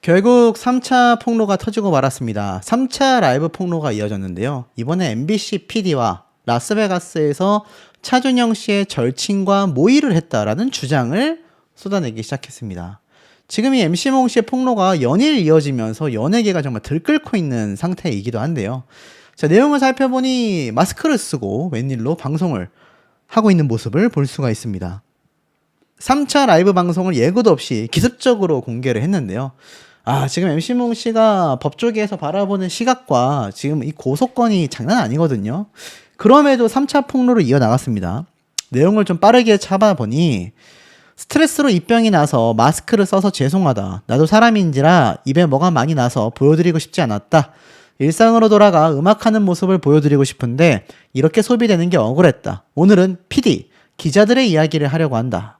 결국 3차 폭로가 터지고 말았습니다. 3차 라이브 폭로가 이어졌는데요. 이번에 MBC PD와 라스베가스에서 차준영 씨의 절친과 모의를 했다라는 주장을 쏟아내기 시작했습니다. 지금 이 MC몽 씨의 폭로가 연일 이어지면서 연예계가 정말 들끓고 있는 상태이기도 한데요. 자, 내용을 살펴보니 마스크를 쓰고 웬일로 방송을 하고 있는 모습을 볼 수가 있습니다. 3차 라이브 방송을 예고도 없이 기습적으로 공개를 했는데요. 지금 MC몽 씨가 법조계에서 바라보는 시각과 지금 이 고소건이 장난 아니거든요. 그럼에도 3차 폭로를 이어나갔습니다. 내용을 좀 빠르게 잡아보니 스트레스로 입병이 나서 마스크를 써서 죄송하다. 나도 사람인지라 입에 뭐가 많이 나서 보여드리고 싶지 않았다. 일상으로 돌아가 음악하는 모습을 보여드리고 싶은데 이렇게 소비되는 게 억울했다. 오늘은 PD, 기자들의 이야기를 하려고 한다.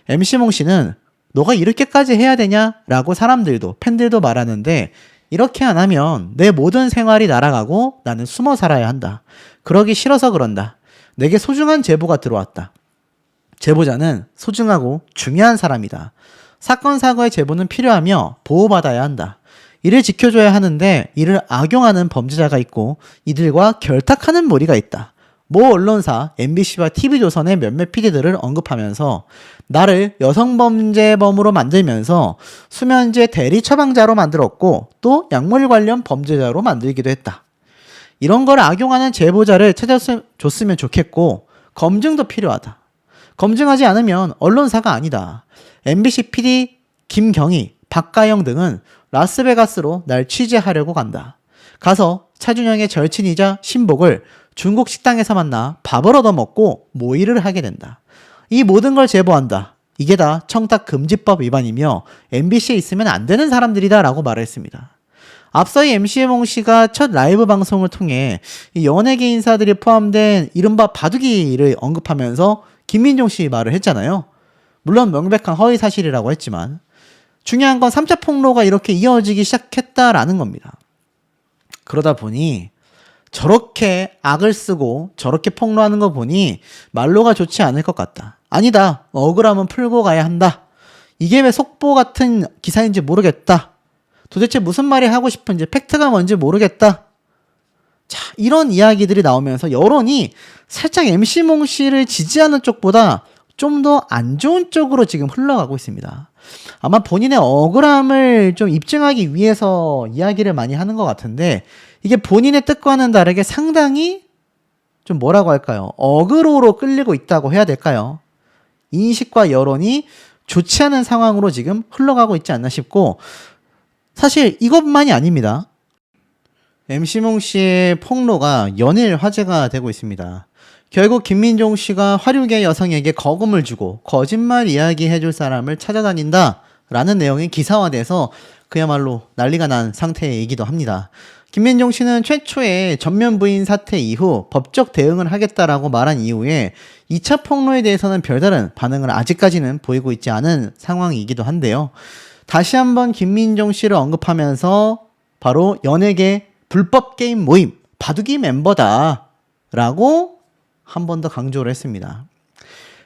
MC몽 씨는 너가 이렇게까지 해야 되냐? 라고 사람들도 팬들도 말하는데 이렇게 안 하면 내 모든 생활이 날아가고 나는 숨어 살아야 한다. 그러기 싫어서 그런다. 내게 소중한 제보가 들어왔다. 제보자는 소중하고 중요한 사람이다. 사건 사고의 제보는 필요하며 보호받아야 한다. 이를 지켜줘야 하는데 이를 악용하는 범죄자가 있고 이들과 결탁하는 무리가 있다. 모 언론사 MBC와 TV조선의 몇몇 PD들을 언급하면서 나를 여성범죄범으로 만들면서 수면제 대리 처방자로 만들었고 또 약물 관련 범죄자로 만들기도 했다. 이런 걸 악용하는 제보자를 찾아줬으면 좋겠고 검증도 필요하다. 검증하지 않으면 언론사가 아니다. MBC PD 김경희, 박가영 등은 라스베가스로 날 취재하려고 간다. 가서 차준영의 절친이자 신복을 중국 식당에서 만나 밥을 얻어먹고 모의를 하게 된다. 이 모든 걸 제보한다. 이게 다 청탁금지법 위반이며 MBC에 있으면 안 되는 사람들이다 라고 말했습니다. 앞서 이 MC몽 씨가 첫 라이브 방송을 통해 이 연예계 인사들이 포함된 이른바 바둑이를 언급하면서 김민종 씨 말을 했잖아요. 물론 명백한 허위 사실이라고 했지만 중요한 건 3차 폭로가 이렇게 이어지기 시작했다라는 겁니다. 그러다 보니 저렇게 악을 쓰고 저렇게 폭로하는 거 보니 말로가 좋지 않을 것 같다. 아니다. 억울함은 풀고 가야 한다. 이게 왜 속보 같은 기사인지 모르겠다. 도대체 무슨 말이 하고 싶은지 팩트가 뭔지 모르겠다. 자, 이런 이야기들이 나오면서 여론이 살짝 MC몽 씨를 지지하는 쪽보다 좀 더 안 좋은 쪽으로 지금 흘러가고 있습니다. 아마 본인의 억울함을 좀 입증하기 위해서 이야기를 많이 하는 것 같은데 이게 본인의 뜻과는 다르게 상당히 좀 뭐라고 할까요? 어그로로 끌리고 있다고 해야 될까요? 인식과 여론이 좋지 않은 상황으로 지금 흘러가고 있지 않나 싶고 사실 이것만이 아닙니다. MC몽 씨의 폭로가 연일 화제가 되고 있습니다. 결국 김민종 씨가 화류계 여성에게 거금을 주고 거짓말 이야기해줄 사람을 찾아다닌다 라는 내용이 기사화돼서 그야말로 난리가 난 상태이기도 합니다. 김민종 씨는 최초의 전면 부인 사태 이후 법적 대응을 하겠다라고 말한 이후에 2차 폭로에 대해서는 별다른 반응을 아직까지는 보이고 있지 않은 상황이기도 한데요. 다시 한번 김민종 씨를 언급하면서 바로 연예계 불법 게임 모임 바둑이 멤버다 라고 한 번 더 강조를 했습니다.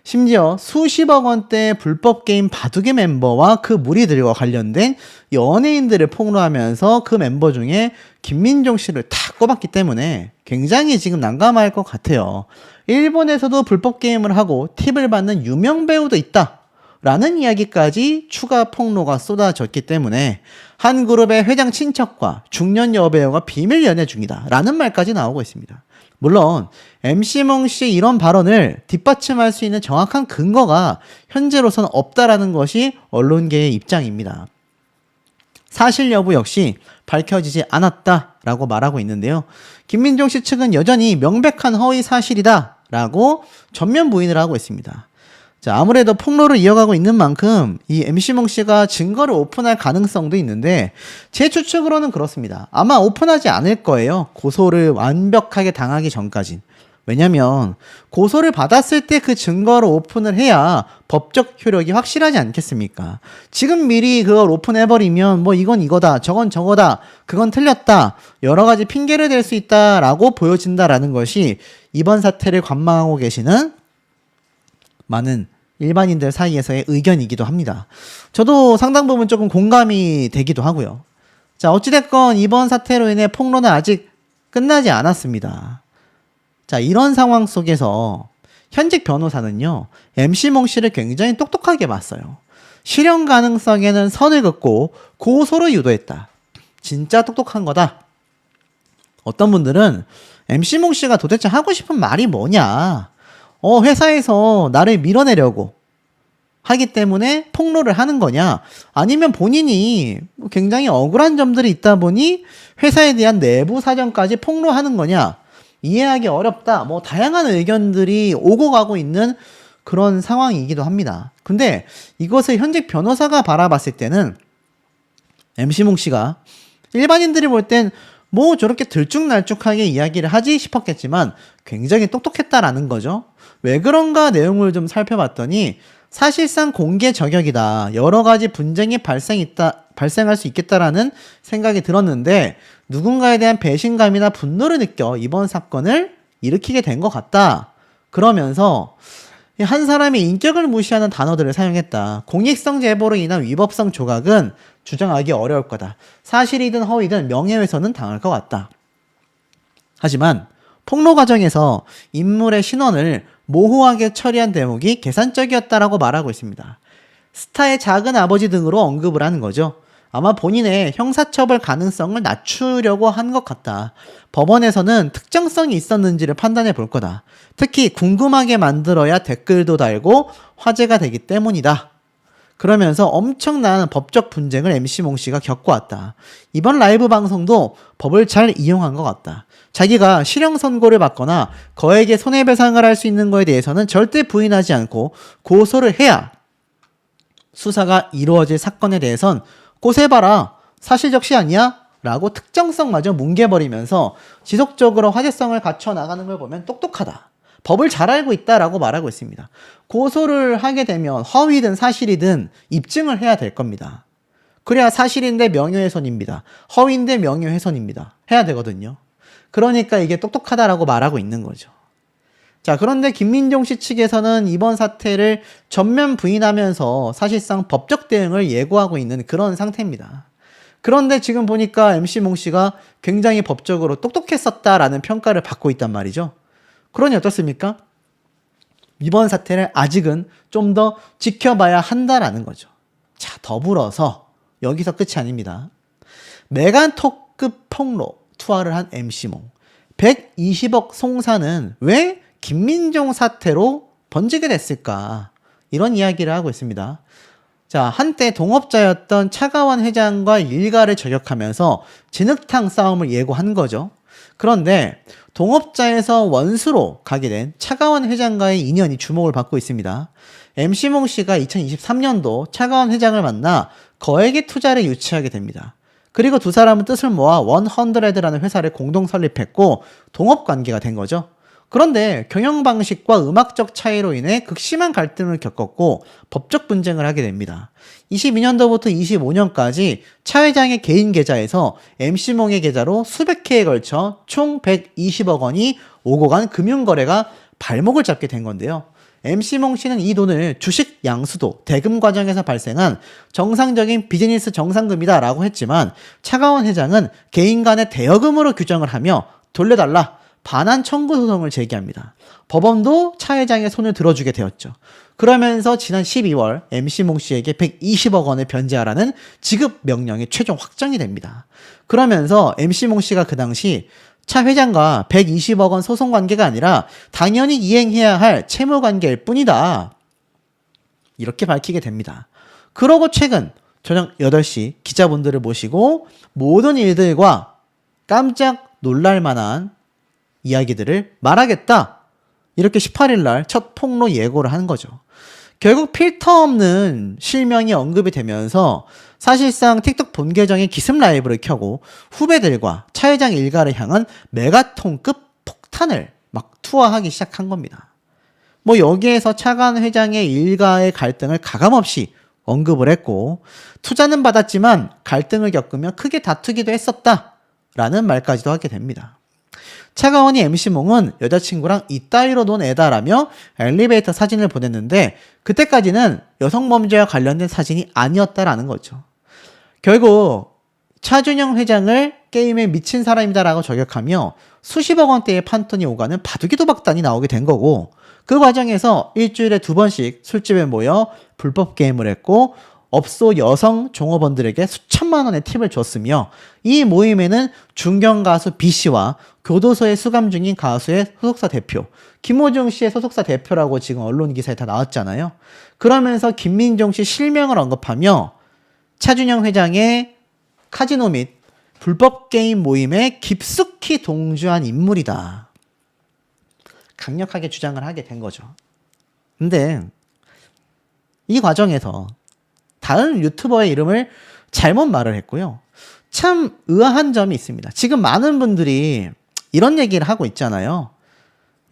심지어 수십억 원대 불법 게임 바둑의 멤버와 그 무리들과 관련된 연예인들을 폭로하면서 그 멤버 중에 김민종 씨를 다 꼽았기 때문에 굉장히 지금 난감할 것 같아요. 일본에서도 불법 게임을 하고 팁을 받는 유명 배우도 있다 라는 이야기까지 추가 폭로가 쏟아졌기 때문에 한 그룹의 회장 친척과 중년 여배우가 비밀 연애 중이다 라는 말까지 나오고 있습니다. 물론 MC몽 씨의 이런 발언을 뒷받침할 수 있는 정확한 근거가 현재로서는 없다라는 것이 언론계의 입장입니다. 사실 여부 역시 밝혀지지 않았다라고 말하고 있는데요. 김민종 씨 측은 여전히 명백한 허위 사실이다라고 전면 부인을 하고 있습니다. 자, 아무래도 폭로를 이어가고 있는 만큼 이 MC몽 씨가 증거를 오픈할 가능성도 있는데 제 추측으로는 그렇습니다. 아마 오픈하지 않을 거예요. 고소를 완벽하게 당하기 전까진. 왜냐면 고소를 받았을 때 그 증거를 오픈을 해야 법적 효력이 확실하지 않겠습니까? 지금 미리 그걸 오픈해버리면 뭐 이건 이거다, 저건 저거다, 그건 틀렸다, 여러 가지 핑계를 댈 수 있다라고 보여진다라는 것이 이번 사태를 관망하고 계시는 많은 일반인들 사이에서의 의견이기도 합니다. 저도 상당 부분 조금 공감이 되기도 하고요. 자, 어찌됐건 이번 사태로 인해 폭로는 아직 끝나지 않았습니다. 자, 이런 상황 속에서 현직 변호사는요, MC몽 씨를 굉장히 똑똑하게 봤어요. 실형 가능성에는 선을 긋고 고소를 유도했다. 진짜 똑똑한 거다. 어떤 분들은 MC몽 씨가 도대체 하고 싶은 말이 뭐냐? 회사에서 나를 밀어내려고 하기 때문에 폭로를 하는 거냐? 아니면 본인이 굉장히 억울한 점들이 있다 보니 회사에 대한 내부 사정까지 폭로하는 거냐? 이해하기 어렵다. 뭐 다양한 의견들이 오고 가고 있는 그런 상황이기도 합니다. 근데 이것을 현직 변호사가 바라봤을 때는 MC몽 씨가 일반인들이 볼 땐 뭐 저렇게 들쭉날쭉하게 이야기를 하지 싶었겠지만 굉장히 똑똑했다라는 거죠. 왜 그런가 내용을 좀 살펴봤더니 사실상 공개 저격이다. 여러 가지 분쟁이 발생할 수 있겠다라는 생각이 들었는데 누군가에 대한 배신감이나 분노를 느껴 이번 사건을 일으키게 된 것 같다. 그러면서 한 사람이 인격을 무시하는 단어들을 사용했다. 공익성 제보로 인한 위법성 조각은 주장하기 어려울 거다. 사실이든 허위든 명예훼손은 당할 것 같다. 하지만 폭로 과정에서 인물의 신원을 모호하게 처리한 대목이 계산적이었다라고 말하고 있습니다. 스타의 작은 아버지 등으로 언급을 하는 거죠. 아마 본인의 형사처벌 가능성을 낮추려고 한 것 같다. 법원에서는 특정성이 있었는지를 판단해 볼 거다. 특히 궁금하게 만들어야 댓글도 달고 화제가 되기 때문이다. 그러면서 엄청난 법적 분쟁을 MC몽 씨가 겪어왔다. 이번 라이브 방송도 법을 잘 이용한 것 같다. 자기가 실형 선고를 받거나 거액의 손해배상을 할 수 있는 것에 대해서는 절대 부인하지 않고 고소를 해야 수사가 이루어질 사건에 대해선 고소해봐라. 사실적시 아니야? 라고 특정성마저 뭉개버리면서 지속적으로 화제성을 갖춰 나가는 걸 보면 똑똑하다. 법을 잘 알고 있다라고 말하고 있습니다. 고소를 하게 되면 허위든 사실이든 입증을 해야 될 겁니다. 그래야 사실인데 명예훼손입니다. 허위인데 명예훼손입니다. 해야 되거든요. 그러니까 이게 똑똑하다라고 말하고 있는 거죠. 자, 그런데 김민종 씨 측에서는 이번 사태를 전면 부인하면서 사실상 법적 대응을 예고하고 있는 그런 상태입니다. 그런데 지금 보니까 MC몽 씨가 굉장히 법적으로 똑똑했었다라는 평가를 받고 있단 말이죠. 그러니 어떻습니까? 이번 사태를 아직은 좀 더 지켜봐야 한다라는 거죠. 자, 더불어서 여기서 끝이 아닙니다. 메간톡급 폭로 투하를 한 MC몽. 120억 송사는 왜 김민종 사태로 번지게 됐을까? 이런 이야기를 하고 있습니다. 자, 한때 동업자였던 차가원 회장과 일가를 저격하면서 진흙탕 싸움을 예고한 거죠. 그런데 동업자에서 원수로 가게 된 차가원 회장과의 인연이 주목을 받고 있습니다. MC몽 씨가 2023년도 차가원 회장을 만나 거액의 투자를 유치하게 됩니다. 그리고 두 사람은 뜻을 모아 100라는 회사를 공동 설립했고 동업관계가 된 거죠. 그런데 경영 방식과 음악적 차이로 인해 극심한 갈등을 겪었고 법적 분쟁을 하게 됩니다. 22년도부터 25년까지 차 회장의 개인 계좌에서 MC몽의 계좌로 수백 회에 걸쳐 총 120억 원이 오고 간 금융거래가 발목을 잡게 된 건데요. MC몽 씨는 이 돈을 주식 양수도 대금 과정에서 발생한 정상적인 비즈니스 정상금이다 라고 했지만 차가원 회장은 개인 간의 대여금으로 규정을 하며 돌려달라 반환 청구 소송을 제기합니다. 법원도 차 회장의 손을 들어주게 되었죠. 그러면서 지난 12월 MC몽 씨에게 120억 원을 변제하라는 지급 명령이 최종 확정이 됩니다. 그러면서 MC몽 씨가 그 당시 차 회장과 120억 원 소송 관계가 아니라 당연히 이행해야 할 채무 관계일 뿐이다. 이렇게 밝히게 됩니다. 그러고 최근 저녁 8시 기자분들을 모시고 모든 일들과 깜짝 놀랄 만한 이야기들을 말하겠다. 이렇게 18일 날 첫 폭로 예고를 한 거죠. 결국 필터 없는 실명이 언급이 되면서 사실상 틱톡 본 계정의 기습 라이브를 켜고 후배들과 차 회장 일가를 향한 메가톤급 폭탄을 막 투하하기 시작한 겁니다. 뭐 여기에서 차관 회장의 일가의 갈등을 가감없이 언급을 했고 투자는 받았지만 갈등을 겪으며 크게 다투기도 했었다라는 말까지도 하게 됩니다. 차가원이 MC몽은 여자친구랑 이따위로 논 애다라며 엘리베이터 사진을 보냈는데 그때까지는 여성범죄와 관련된 사진이 아니었다라는 거죠. 결국 차준영 회장을 게임에 미친 사람이다라고 저격하며 수십억 원대의 판돈이 오가는 바둑이 도박단이 나오게 된 거고, 그 과정에서 일주일에 2번씩 술집에 모여 불법 게임을 했고 업소 여성 종업원들에게 수천만 원의 팁을 줬으며, 이 모임에는 중견 가수 B씨와 교도소에 수감 중인 가수의 소속사 대표 김호중 씨의 소속사 대표라고 지금 언론 기사에 다 나왔잖아요. 그러면서 김민종 씨 실명을 언급하며 차준영 회장의 카지노 및 불법 게임 모임에 깊숙이 동조한 인물이다, 강력하게 주장을 하게 된 거죠. 근데 이 과정에서 다른 유튜버의 이름을 잘못 말을 했고요. 참 의아한 점이 있습니다. 지금 많은 분들이 이런 얘기를 하고 있잖아요.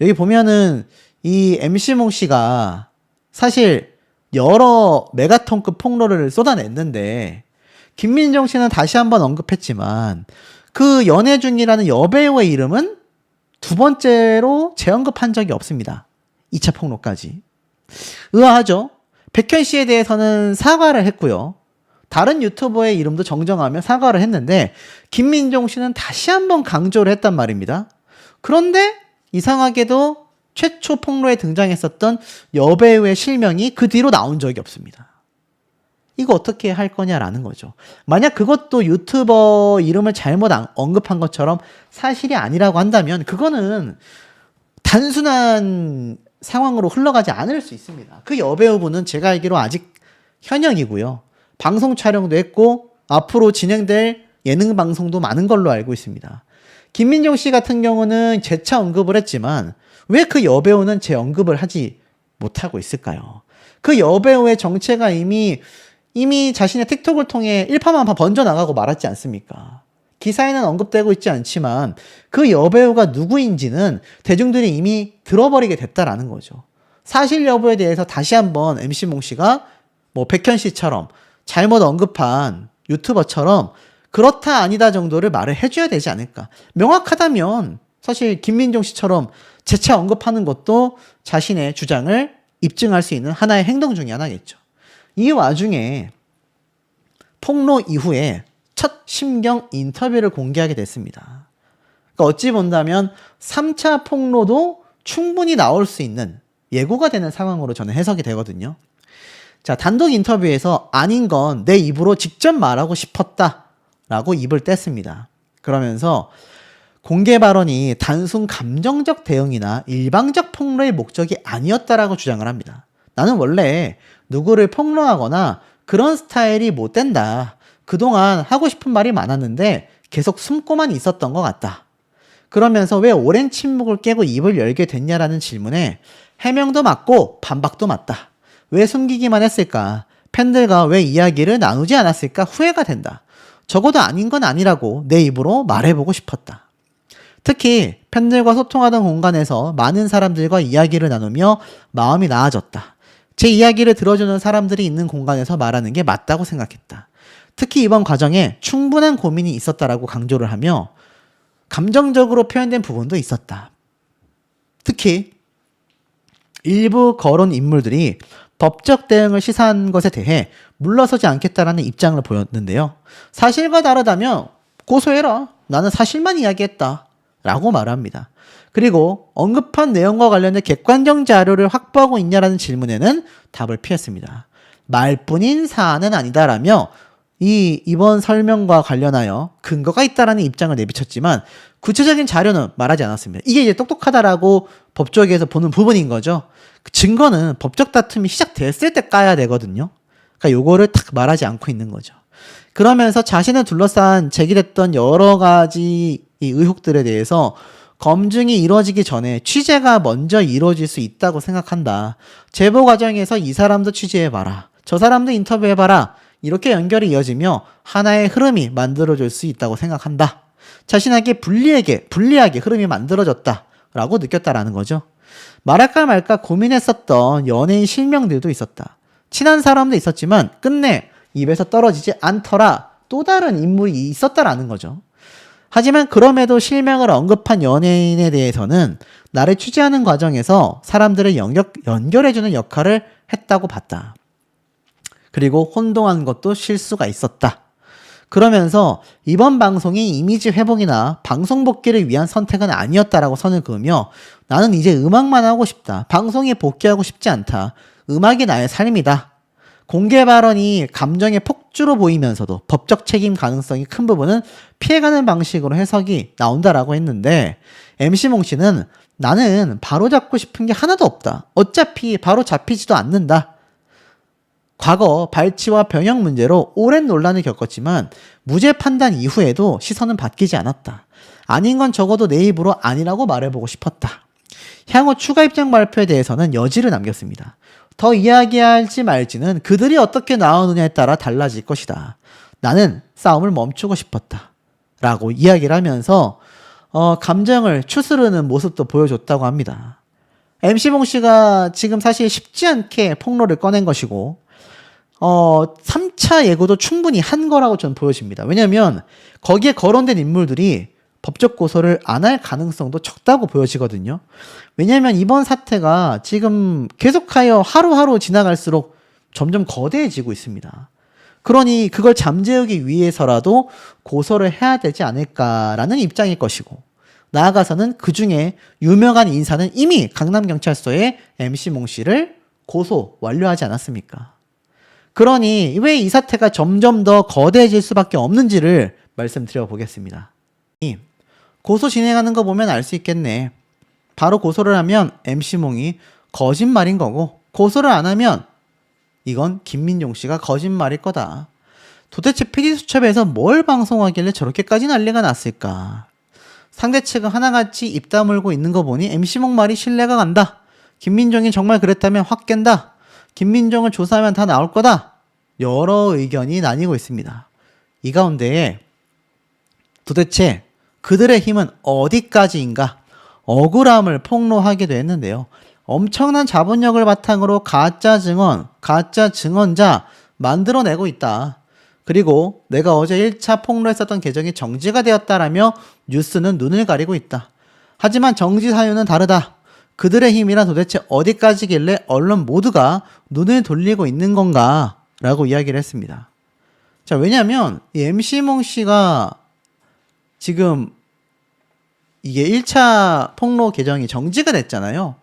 여기 보면은 이 MC몽 씨가 사실 여러 메가톤급 폭로를 쏟아냈는데, 김민정 씨는 다시 한번 언급했지만 그 연애 중이라는 여배우의 이름은 2번째로 재언급한 적이 없습니다. 2차 폭로까지. 의아하죠? 백현 씨에 대해서는 사과를 했고요. 다른 유튜버의 이름도 정정하며 사과를 했는데 김민종 씨는 다시 한번 강조를 했단 말입니다. 그런데 이상하게도 최초 폭로에 등장했었던 여배우의 실명이 그 뒤로 나온 적이 없습니다. 이거 어떻게 할 거냐라는 거죠. 만약 그것도 유튜버 이름을 잘못 언급한 것처럼 사실이 아니라고 한다면 그거는 단순한 상황으로 흘러가지 않을 수 있습니다. 그 여배우분은 제가 알기로 아직 현역이고요. 방송 촬영도 했고 앞으로 진행될 예능 방송도 많은 걸로 알고 있습니다. 김민종 씨 같은 경우는 재차 언급을 했지만 왜 그 여배우는 재 언급을 하지 못하고 있을까요? 그 여배우의 정체가 이미 자신의 틱톡을 통해 일파만파 번져나가고 말았지 않습니까? 기사에는 언급되고 있지 않지만 그 여배우가 누구인지는 대중들이 이미 들어버리게 됐다라는 거죠. 사실 여부에 대해서 다시 한번 MC몽 씨가 뭐 백현 씨처럼 잘못 언급한 유튜버처럼 그렇다 아니다 정도를 말을 해줘야 되지 않을까. 명확하다면 사실 김민종 씨처럼 재차 언급하는 것도 자신의 주장을 입증할 수 있는 하나의 행동 중에 하나겠죠. 이 와중에 폭로 이후에 첫 심경 인터뷰를 공개하게 됐습니다. 그러니까 어찌 본다면 3차 폭로도 충분히 나올 수 있는 예고가 되는 상황으로 저는 해석이 되거든요. 자, 단독 인터뷰에서 아닌 건 내 입으로 직접 말하고 싶었다 라고 입을 뗐습니다. 그러면서 공개 발언이 단순 감정적 대응이나 일방적 폭로의 목적이 아니었다라고 주장을 합니다. 나는 원래 누구를 폭로하거나 그런 스타일이 못 된다. 그동안 하고 싶은 말이 많았는데 계속 숨고만 있었던 것 같다. 그러면서 왜 오랜 침묵을 깨고 입을 열게 됐냐라는 질문에 해명도 맞고 반박도 맞다. 왜 숨기기만 했을까? 팬들과 왜 이야기를 나누지 않았을까? 후회가 된다. 적어도 아닌 건 아니라고 내 입으로 말해보고 싶었다. 특히 팬들과 소통하던 공간에서 많은 사람들과 이야기를 나누며 마음이 나아졌다. 제 이야기를 들어주는 사람들이 있는 공간에서 말하는 게 맞다고 생각했다. 특히 이번 과정에 충분한 고민이 있었다라고 강조를 하며 감정적으로 표현된 부분도 있었다. 특히 일부 거론 인물들이 법적 대응을 시사한 것에 대해 물러서지 않겠다라는 입장을 보였는데요. 사실과 다르다면 고소해라. 나는 사실만 이야기했다. 라고 말합니다. 그리고 언급한 내용과 관련된 객관적 자료를 확보하고 있냐라는 질문에는 답을 피했습니다. 말뿐인 사안은 아니다라며 이번 설명과 관련하여 근거가 있다라는 입장을 내비쳤지만 구체적인 자료는 말하지 않았습니다. 이게 이제 똑똑하다라고 법조계에서 보는 부분인 거죠. 증거는 법적 다툼이 시작됐을 때 까야 되거든요. 그러니까 요거를 딱 말하지 않고 있는 거죠. 그러면서 자신을 둘러싼 제기됐던 여러 가지 이 의혹들에 대해서 검증이 이루어지기 전에 취재가 먼저 이루어질 수 있다고 생각한다. 제보 과정에서 이 사람도 취재해봐라. 저 사람도 인터뷰해봐라. 이렇게 연결이 이어지며 하나의 흐름이 만들어질 수 있다고 생각한다. 자신에게 불리하게 흐름이 만들어졌다라고 느꼈다라는 거죠. 말할까 말까 고민했었던 연예인 실명들도 있었다. 친한 사람도 있었지만 끝내 입에서 떨어지지 않더라. 또 다른 인물이 있었다라는 거죠. 하지만 그럼에도 실명을 언급한 연예인에 대해서는 나를 취재하는 과정에서 사람들을 연결해주는 역할을 했다고 봤다. 그리고 혼동한 것도 실수가 있었다. 그러면서 이번 방송이 이미지 회복이나 방송 복귀를 위한 선택은 아니었다라고 선을 그으며 나는 이제 음악만 하고 싶다. 방송에 복귀하고 싶지 않다. 음악이 나의 삶이다. 공개 발언이 감정의 폭주로 보이면서도 법적 책임 가능성이 큰 부분은 피해가는 방식으로 해석이 나온다라고 했는데 MC몽 씨는 나는 바로 잡고 싶은 게 하나도 없다. 어차피 바로 잡히지도 않는다. 과거 발치와 병역 문제로 오랜 논란을 겪었지만 무죄 판단 이후에도 시선은 바뀌지 않았다. 아닌 건 적어도 내 입으로 아니라고 말해보고 싶었다. 향후 추가 입장 발표에 대해서는 여지를 남겼습니다. 더 이야기할지 말지는 그들이 어떻게 나오느냐에 따라 달라질 것이다. 나는 싸움을 멈추고 싶었다. 라고 이야기를 하면서 감정을 추스르는 모습도 보여줬다고 합니다. MC몽 씨가 지금 사실 쉽지 않게 폭로를 꺼낸 것이고 3차 예고도 충분히 한 거라고 저는 보여집니다. 왜냐하면 거기에 거론된 인물들이 법적 고소를 안 할 가능성도 적다고 보여지거든요. 왜냐하면 이번 사태가 지금 계속하여 하루하루 지나갈수록 점점 거대해지고 있습니다. 그러니 그걸 잠재우기 위해서라도 고소를 해야 되지 않을까라는 입장일 것이고 나아가서는 그중에 유명한 인사는 이미 강남경찰서에 MC몽 씨를 고소 완료하지 않았습니까? 그러니 왜 이 사태가 점점 더 거대해질 수밖에 없는지를 말씀드려 보겠습니다. 고소 진행하는 거 보면 알 수 있겠네. 바로 고소를 하면 MC몽이 거짓말인 거고 고소를 안 하면 이건 김민종 씨가 거짓말일 거다. 도대체 PD수첩에서 뭘 방송하길래 저렇게까지 난리가 났을까? 상대 측은 하나같이 입 다물고 있는 거 보니 MC몽 말이 신뢰가 간다. 김민종이 정말 그랬다면 확 깬다. 김민종을 조사하면 다 나올 거다. 여러 의견이 나뉘고 있습니다. 이 가운데에 도대체 그들의 힘은 어디까지인가? 억울함을 폭로하기도 했는데요. 엄청난 자본력을 바탕으로 가짜 증언, 가짜 증언자 만들어내고 있다. 그리고 내가 어제 1차 폭로했었던 계정이 정지가 되었다라며 뉴스는 눈을 가리고 있다. 하지만 정지 사유는 다르다. 그들의 힘이란 도대체 어디까지길래 언론 모두가 눈을 돌리고 있는 건가? 라고 이야기를 했습니다. 자, 왜냐면 이 MC몽 씨가 지금 이게 1차 폭로 계정이 정지가 됐잖아요.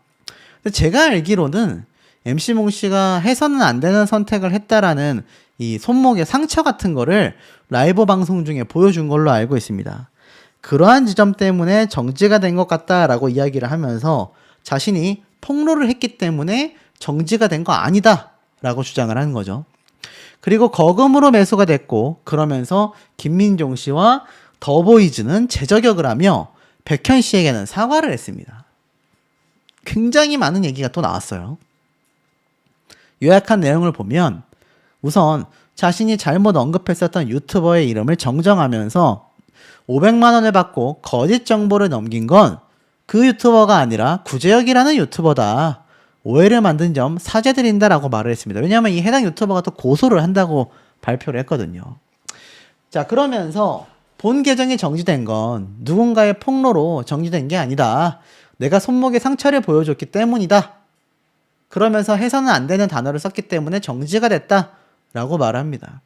근데 제가 알기로는 MC몽 씨가 해서는 안 되는 선택을 했다라는 이 손목의 상처 같은 거를 라이브 방송 중에 보여준 걸로 알고 있습니다. 그러한 지점 때문에 정지가 된 것 같다라고 이야기를 하면서 자신이 폭로를 했기 때문에 정지가 된 거 아니다 라고 주장을 하는 거죠. 그리고 거금으로 매수가 됐고 그러면서 김민종 씨와 더보이즈는 재저격을 하며 백현 씨에게는 사과를 했습니다. 굉장히 많은 얘기가 또 나왔어요. 요약한 내용을 보면 우선 자신이 잘못 언급했었던 유튜버의 이름을 정정하면서 500만 원을 받고 거짓 정보를 넘긴 건 그 유튜버가 아니라 구제혁이라는 유튜버다. 오해를 만든 점 사죄드린다라고 말을 했습니다. 왜냐하면 이 해당 유튜버가 또 고소를 한다고 발표를 했거든요. 자, 그러면서 본 계정이 정지된 건 누군가의 폭로로 정지된 게 아니다. 내가 손목에 상처를 보여줬기 때문이다. 그러면서 해서는 안 되는 단어를 썼기 때문에 정지가 됐다. 라고 말합니다.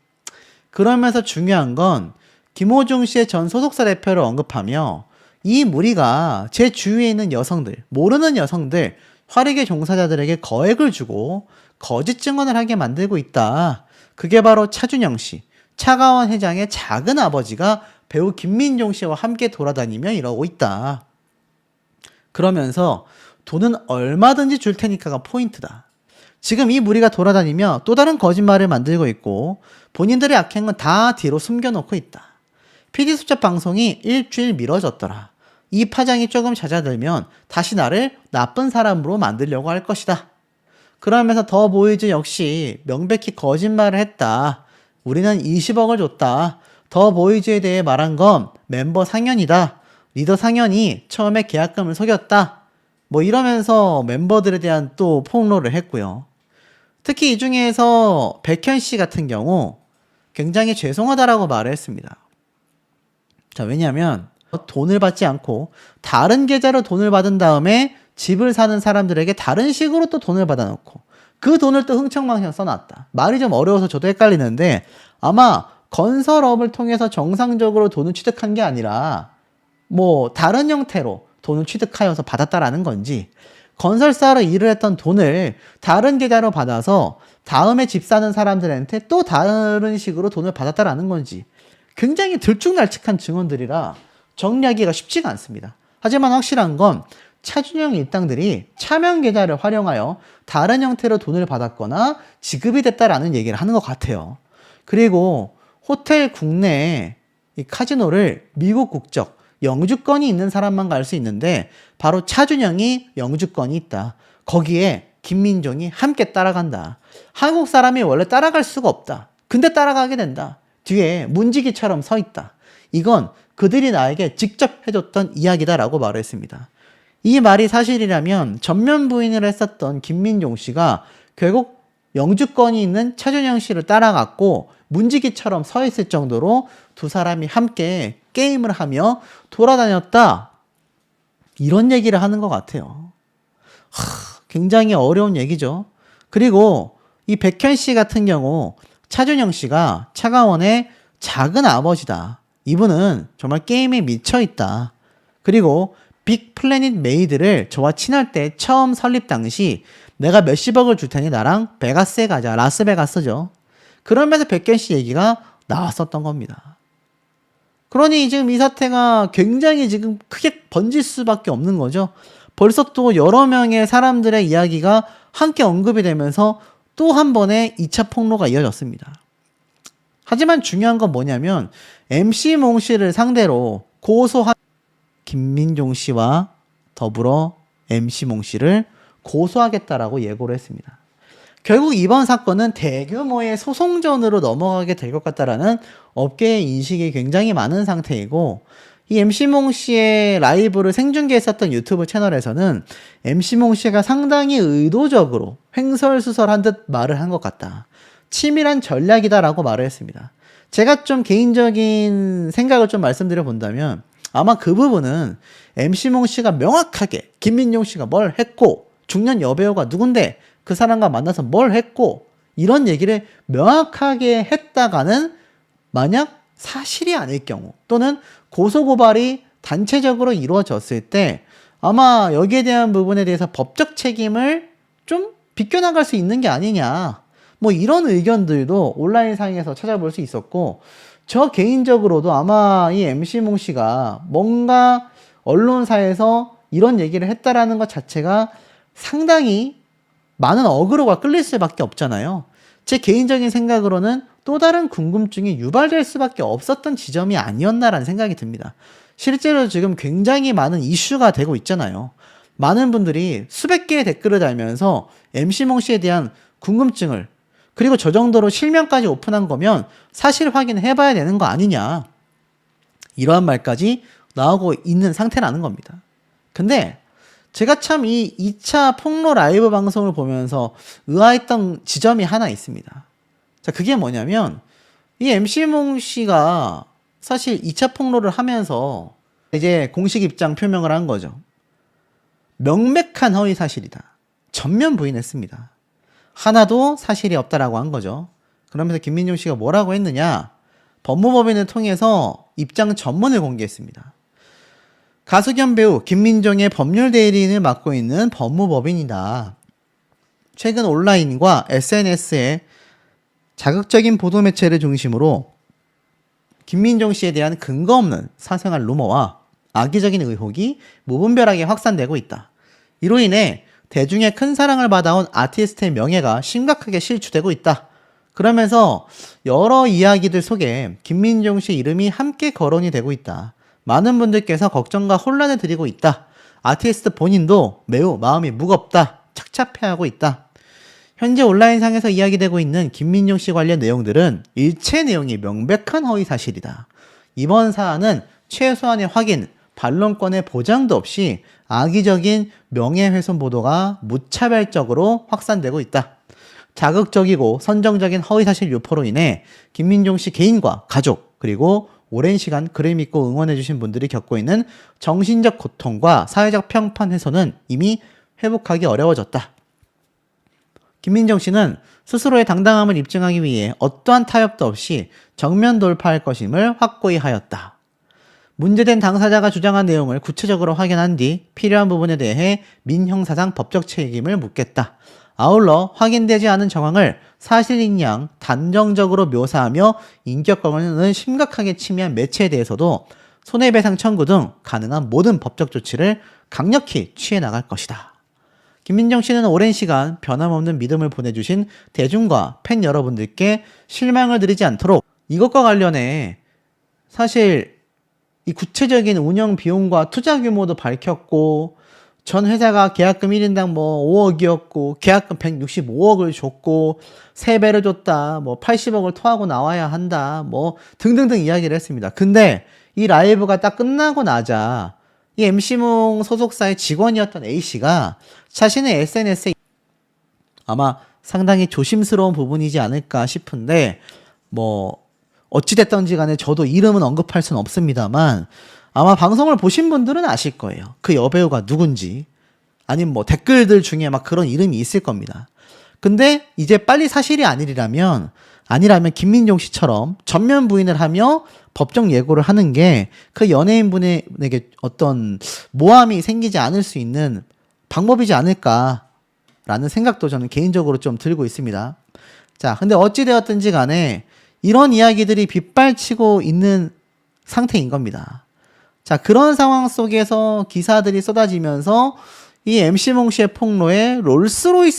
그러면서 중요한 건 김호중 씨의 전 소속사 대표를 언급하며 이 무리가 제 주위에 있는 여성들, 모르는 여성들, 화력의 종사자들에게 거액을 주고 거짓 증언을 하게 만들고 있다. 그게 바로 차준영 씨, 차가원 회장의 작은 아버지가 배우 김민종 씨와 함께 돌아다니며 이러고 있다. 그러면서 돈은 얼마든지 줄 테니까가 포인트다. 지금 이 무리가 돌아다니며 또 다른 거짓말을 만들고 있고 본인들의 악행은 다 뒤로 숨겨놓고 있다. PD수첩 방송이 일주일 미뤄졌더라. 이 파장이 조금 잦아들면 다시 나를 나쁜 사람으로 만들려고 할 것이다. 그러면서 더보이즈 역시 명백히 거짓말을 했다. 우리는 20억을 줬다. 더보이즈에 대해 말한 건 멤버 상현이다. 리더 상현이 처음에 계약금을 속였다. 뭐 이러면서 멤버들에 대한 또 폭로를 했고요. 특히 이 중에서 백현 씨 같은 경우 굉장히 죄송하다라고 말을 했습니다. 자, 왜냐하면 돈을 받지 않고 다른 계좌로 돈을 받은 다음에 집을 사는 사람들에게 다른 식으로 또 돈을 받아놓고 그 돈을 또 흥청망청 써놨다. 말이 좀 어려워서 저도 헷갈리는데 아마 건설업을 통해서 정상적으로 돈을 취득한 게 아니라 뭐 다른 형태로 돈을 취득하여서 받았다라는 건지, 건설사로 일을 했던 돈을 다른 계좌로 받아서 다음에 집 사는 사람들한테 또 다른 식으로 돈을 받았다라는 건지 굉장히 들쭉날쭉한 증언들이라 정리하기가 쉽지가 않습니다. 하지만 확실한 건 차준영 일당들이 차명 계좌를 활용하여 다른 형태로 돈을 받았거나 지급이 됐다라는 얘기를 하는 것 같아요. 그리고 호텔 국내에 이 카지노를 미국 국적 영주권이 있는 사람만 갈 수 있는데 바로 차준영이 영주권이 있다. 거기에 김민종이 함께 따라간다. 한국 사람이 원래 따라갈 수가 없다. 근데 따라가게 된다. 뒤에 문지기처럼 서 있다. 이건 그들이 나에게 직접 해줬던 이야기다라고 말했습니다. 이 말이 사실이라면 전면 부인을 했었던 김민종 씨가 결국 영주권이 있는 차준영 씨를 따라갔고 문지기처럼 서 있을 정도로 두 사람이 함께 게임을 하며 돌아다녔다. 이런 얘기를 하는 것 같아요. 굉장히 어려운 얘기죠. 그리고 이 백현 씨 같은 경우 차준영 씨가 차가원의 작은 아버지다. 이분은 정말 게임에 미쳐있다. 그리고 빅 플래닛 메이드를 저와 친할 때 처음 설립 당시 내가 몇십억을 줄 테니 나랑 베가스에 가자. 라스베가스죠. 그러면서 백현 씨 얘기가 나왔었던 겁니다. 그러니 지금 이 사태가 굉장히 지금 크게 번질 수밖에 없는 거죠. 벌써 또 여러 명의 사람들의 이야기가 함께 언급이 되면서 또 한 번의 2차 폭로가 이어졌습니다. 하지만 중요한 건 뭐냐면 MC몽 씨를 상대로 고소한 김민종 씨와 더불어 MC몽 씨를 고소하겠다라고 예고를 했습니다. 결국 이번 사건은 대규모의 소송전으로 넘어가게 될 것 같다라는 업계의 인식이 굉장히 많은 상태이고, 이 MC몽 씨의 라이브를 생중계했었던 유튜브 채널에서는 MC몽 씨가 상당히 의도적으로 횡설수설한 듯 말을 한 것 같다. 치밀한 전략이다라고 말을 했습니다. 제가 좀 개인적인 생각을 좀 말씀드려 본다면 아마 그 부분은 MC몽 씨가 명확하게 김민종 씨가 뭘 했고 중년 여배우가 누군데 그 사람과 만나서 뭘 했고 이런 얘기를 명확하게 했다가는 만약 사실이 아닐 경우 또는 고소고발이 단체적으로 이루어졌을 때 아마 여기에 대한 부분에 대해서 법적 책임을 좀 비껴나갈 수 있는 게 아니냐, 뭐 이런 의견들도 온라인상에서 찾아볼 수 있었고, 저 개인적으로도 아마 이 MC몽 씨가 뭔가 언론사에서 이런 얘기를 했다라는 것 자체가 상당히 많은 어그로가 끌릴 수밖에 없잖아요. 제 개인적인 생각으로는 또 다른 궁금증이 유발될 수밖에 없었던 지점이 아니었나라는 생각이 듭니다. 실제로 지금 굉장히 많은 이슈가 되고 있잖아요. 많은 분들이 수백 개의 댓글을 달면서 MC몽 씨에 대한 궁금증을, 그리고 저 정도로 실명까지 오픈한 거면 사실 확인해봐야 되는 거 아니냐, 이러한 말까지 나오고 있는 상태라는 겁니다. 근데 제가 참 이 2차 폭로 라이브 방송을 보면서 의아했던 지점이 하나 있습니다. 자, 그게 뭐냐면 이 MC몽 씨가 사실 2차 폭로를 하면서 이제 공식 입장 표명을 한 거죠. 명백한 허위 사실이다. 전면 부인했습니다. 하나도 사실이 없다라고 한 거죠. 그러면서 김민종 씨가 뭐라고 했느냐? 법무법인을 통해서 입장 전문을 공개했습니다. 가수 겸 배우 김민종의 법률 대리인을 맡고 있는 법무법인이다. 최근 온라인과 SNS에 자극적인 보도 매체를 중심으로 김민종 씨에 대한 근거 없는 사생활 루머와 악의적인 의혹이 무분별하게 확산되고 있다. 이로 인해 대중의 큰 사랑을 받아온 아티스트의 명예가 심각하게 실추되고 있다. 그러면서 여러 이야기들 속에 김민종 씨 이름이 함께 거론이 되고 있다. 많은 분들께서 걱정과 혼란을 드리고 있다. 아티스트 본인도 매우 마음이 무겁다. 착잡해하고 있다. 현재 온라인상에서 이야기되고 있는 김민종 씨 관련 내용들은 일체 내용이 명백한 허위 사실이다. 이번 사안은 최소한의 확인, 반론권의 보장도 없이 악의적인 명예훼손 보도가 무차별적으로 확산되고 있다. 자극적이고 선정적인 허위사실 유포로 인해 김민종 씨 개인과 가족, 그리고 오랜 시간 글을 믿고 응원해주신 분들이 겪고 있는 정신적 고통과 사회적 평판 훼손은 이미 회복하기 어려워졌다. 김민정 씨는 스스로의 당당함을 입증하기 위해 어떠한 타협도 없이 정면 돌파할 것임을 확고히 하였다. 문제된 당사자가 주장한 내용을 구체적으로 확인한 뒤 필요한 부분에 대해 민형사상 법적 책임을 묻겠다. 아울러 확인되지 않은 정황을 사실인 양 단정적으로 묘사하며 인격권을 심각하게 침해한 매체에 대해서도 손해배상 청구 등 가능한 모든 법적 조치를 강력히 취해 나갈 것이다. 김민정 씨는 오랜 시간 변함없는 믿음을 보내주신 대중과 팬 여러분들께 실망을 드리지 않도록 이것과 관련해 사실 이 구체적인 운영 비용과 투자 규모도 밝혔고, 전 회사가 계약금 1인당 뭐 5억이었고 계약금 165억을 줬고 3배를 줬다, 뭐 80억을 토하고 나와야 한다, 뭐 등등등 이야기를 했습니다. 근데 이 라이브가 딱 끝나고 나자 이 MC몽 소속사의 직원이었던 A씨가 자신의 SNS에 아마 상당히 조심스러운 부분이지 않을까 싶은데, 뭐 어찌됐던지 간에 저도 이름은 언급할 수는 없습니다만 아마 방송을 보신 분들은 아실 거예요. 그 여배우가 누군지. 아니면 뭐 댓글들 중에 막 그런 이름이 있을 겁니다. 근데 이제 빨리 사실이 아니라면 김민종 씨처럼 전면 부인을 하며 법정 예고를 하는 게 그 연예인분에게 어떤 모함이 생기지 않을 수 있는 방법이지 않을까라는 생각도 저는 개인적으로 좀 들고 있습니다. 자, 근데 어찌되었든지 간에 이런 이야기들이 빗발치고 있는 상태인 겁니다. 자, 그런 상황 속에서 기사들이 쏟아지면서 이 MC몽 씨의 폭로에 롤스로이스